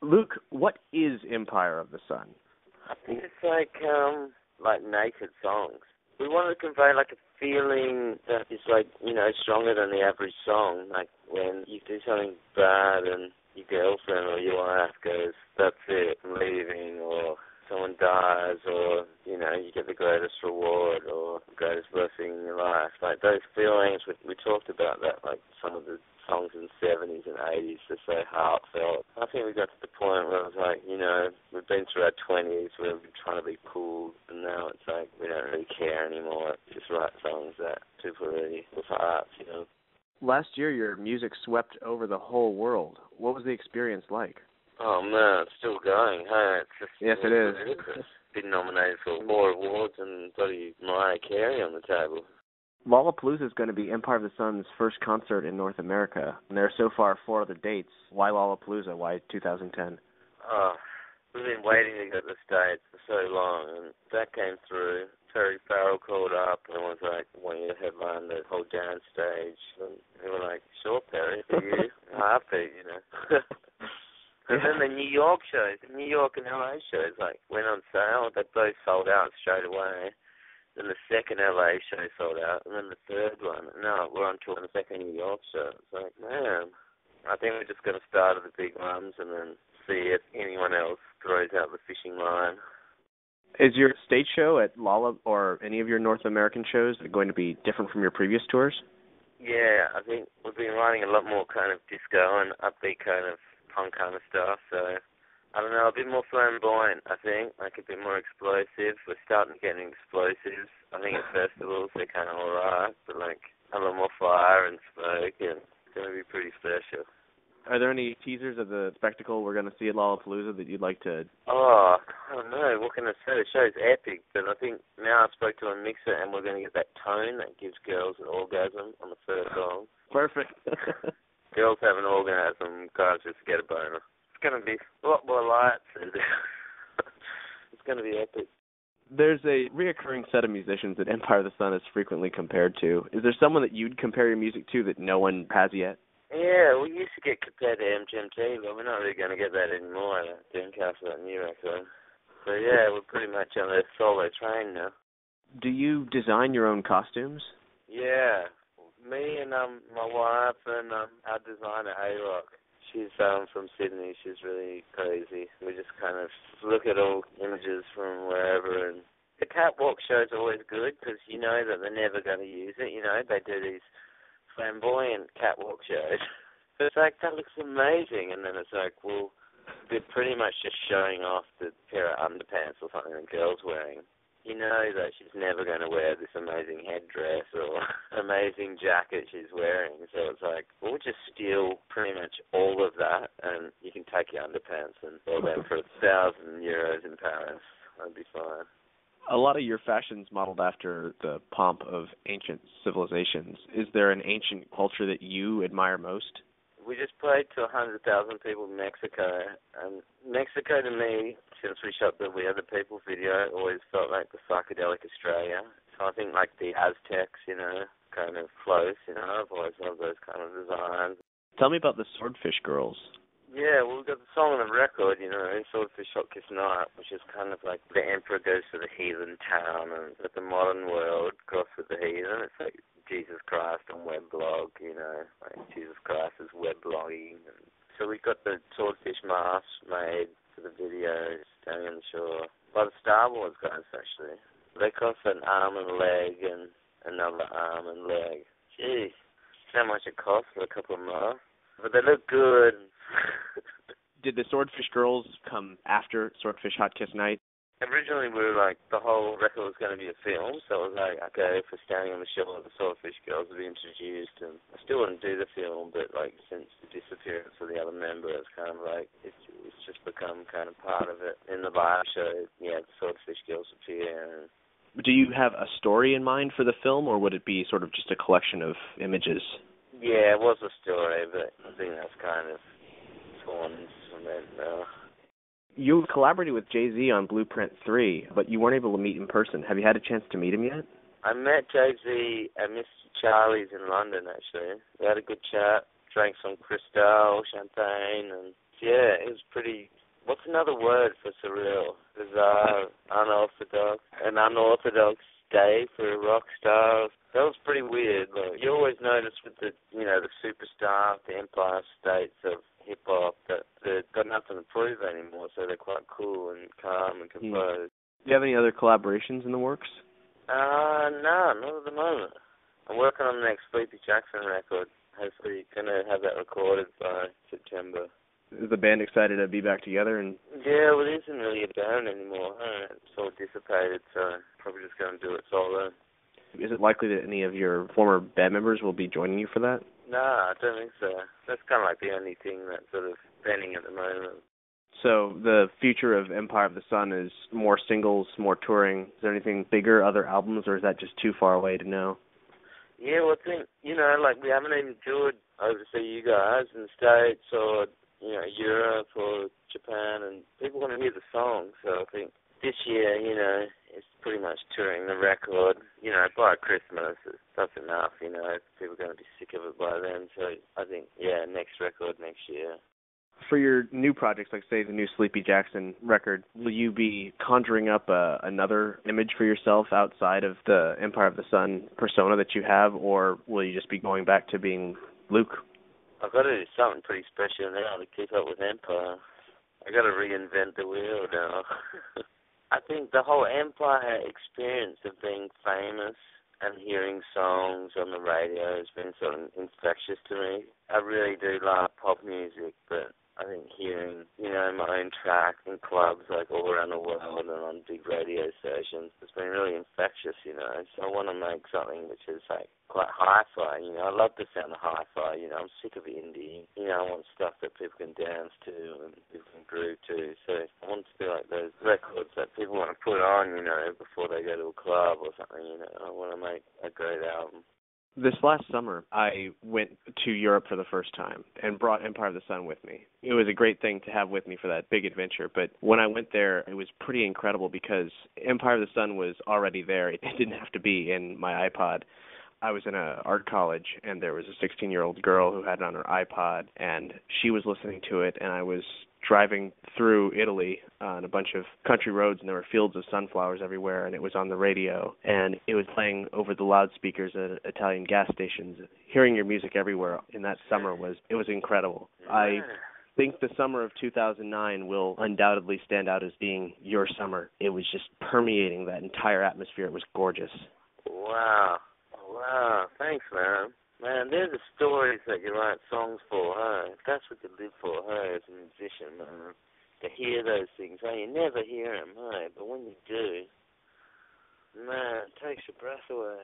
Luke, what is Empire of the Sun? I think it's like naked songs. We wanted to convey like a feeling that is like, stronger than the average song. Like when you do something bad and your girlfriend or your wife goes, that's it, I'm leaving, or someone dies, or, you get the greatest reward or the greatest blessing in your life. Like those feelings, we talked about that, like some of the songs in the 70s and 80s are so heartfelt. I think we got to the point where it was like, we've been through our 20s, we've been trying to be cool, and now it's like we don't really care anymore. Just write songs that people really with hearts. Last year, your music swept over the whole world. What was the experience like? Oh, man, it's still going. Hey, it's just yes, it is. Ridiculous. Been nominated for more awards than bloody Mariah Carey on the table. Lollapalooza is going to be Empire of the Sun's first concert in North America, and there are so far 4 other dates. Why Lollapalooza? Why 2010? Oh, we've been waiting to get the States for so long, and that came through. Terry Farrell called up and was like, I want you to headline the whole dance stage. And we were like, sure, Perry, for you. Happy, And then the New York shows, the New York and LA shows, went on sale. They both sold out straight away. Then the second LA show sold out, and then the third one. No, we're on tour on the second New York show. It's like, man, I think we're just going to start at the big ones and then see if anyone else throws out the fishing line. Is your stage show at Lolla or any of your North American shows going to be different from your previous tours? Yeah, I think we've been writing a lot more kind of disco and upbeat kind of punk kind of stuff, so I don't know, a bit more flamboyant, I think, like a bit more explosive. We're starting getting explosives. I think at festivals they're kind of alright, but a lot more fire and smoke, and it's going to be pretty special. Are there any teasers of the spectacle we're going to see at Lollapalooza that you'd like to... Oh, I don't know, what can I say? The show's epic, but I think now I spoke to a mixer and we're going to get that tone that gives girls an orgasm on the first song. Perfect. Girls have an orgasm, guys just get a boner. It's going to be a lot more lights. It's going to be epic. There's a reoccurring set of musicians that Empire of the Sun is frequently compared to. Is there someone that you'd compare your music to that no one has yet? Yeah, we used to get compared to MGMT, but we're not really going to get that anymore. Dreamcast, that new record. So yeah, we're pretty much on a solo train now. Do you design your own costumes? Yeah. Me and my wife and our designer A-Rock. She's from Sydney. She's really crazy. We just kind of look at all images from wherever. And the catwalk shows are always good because you know that they're never going to use it. They do these flamboyant catwalk shows. So it's like, that looks amazing. And then it's like, well, they're pretty much just showing off the pair of underpants or something the girl's wearing. You know that she's never going to wear this amazing headdress or amazing jacket she's wearing. So it's like, we'll just steal pretty much all of that, and you can take your underpants and sell them for €1,000 in Paris. That'd be fine. A lot of your fashion's modeled after the pomp of ancient civilizations. Is there an ancient culture that you admire most? We just played to 100,000 people in Mexico, and Mexico to me, since we shot the We Are the People video, always felt like the psychedelic Australia. So I think like the Aztecs, kind of close, I've always loved those kind of designs. Tell me about the Swordfish Girls. Yeah, well, we've got the song on the record, Swordfish Hot Kiss Night, which is kind of like the Emperor goes to the heathen town, and that the modern world goes with the heathen. It's like Jesus Christ on weblog, like Jesus Christ is weblogging. And so we got the swordfish masks made for the videos down on the shore by the Star Wars guys, actually. They cost an arm and a leg and another arm and leg. Jeez, how much it cost for a couple of masks. But they look good. Did the Swordfish Girls come after Swordfish Hot Kiss Night? Originally, we were like, the whole record was going to be a film, so it was like, okay, for Standing on the Shore, the Swordfish Girls would be introduced, and I still wouldn't do the film, but like, since the disappearance of the other member, it's kind of like, it's just become kind of part of it. In the live show, yeah, the Swordfish Girls appear. Do you have a story in mind for the film, or would it be sort of just a collection of images? Yeah, it was a story, but I think that's kind of torn from it now. You collaborated with Jay-Z on Blueprint 3, but you weren't able to meet in person. Have you had a chance to meet him yet? I met Jay-Z at Mr. Charlie's in London, actually. We had a good chat, drank some Cristal, champagne, and Yeah, it was pretty. What's another word for surreal? Bizarre, unorthodox, an unorthodox day for a rock star. That was pretty weird. Like, you always notice with the, the superstar, the Empire States of hip hop, that they've got nothing to prove anymore, so they're quite cool and calm and composed. Do you have any other collaborations in the works? No, not at the moment. I'm working on the next Sleepy Jackson record. Hopefully gonna have that recorded by September. Is the band excited to be back together? And yeah, well, it isn't really a band anymore. It's all dissipated, so probably just going to do it solo. Is it likely that any of your former band members will be joining you for that? No, I don't think so. That's kind of like the only thing that's sort of pending at the moment. So the future of Empire of the Sun is more singles, more touring. Is there anything bigger, other albums, or is that just too far away to know? Yeah, well, I think, like we haven't even toured over to see you guys in the States or, Europe or Japan, and people want to hear the songs. So I think this year, it's pretty much touring the record. By Christmas, that's enough. People are going to be sick of it by then. So I think, next record next year. For your new projects, like say the new Sleepy Jackson record, will you be conjuring up another image for yourself outside of the Empire of the Sun persona that you have, or will you just be going back to being Luke? I've got to do something pretty special now to keep up with Empire. I've got to reinvent the wheel now. I think the whole Empire experience of being famous and hearing songs on the radio has been sort of infectious to me. I really do love pop music, but I think hearing, my own track in clubs like all around the world and on big radio stations has been really infectious, So I want to make something which is like quite hi-fi, I love the sound of hi-fi, I'm sick of indie. I want stuff that people can dance to and people can groove to. So I want it to be like those records that people want to put on, before they go to a club or something, I want to make a great album. This last summer, I went to Europe for the first time and brought Empire of the Sun with me. It was a great thing to have with me for that big adventure, but when I went there, it was pretty incredible because Empire of the Sun was already there. It didn't have to be in my iPod. I was in an art college, and there was a 16-year-old girl who had it on her iPod, and she was listening to it, and I was driving through Italy on a bunch of country roads, and there were fields of sunflowers everywhere, and it was on the radio, and it was playing over the loudspeakers at Italian gas stations. Hearing your music everywhere in that summer was incredible. I think the summer of 2009 will undoubtedly stand out as being your summer. It was just permeating that entire atmosphere. It was gorgeous. Wow, thanks, man. Man, they're the stories that you write songs for, huh? That's what you live for, huh, as a musician, man. To hear those things, huh? You never hear them, huh? But when you do, man, it takes your breath away.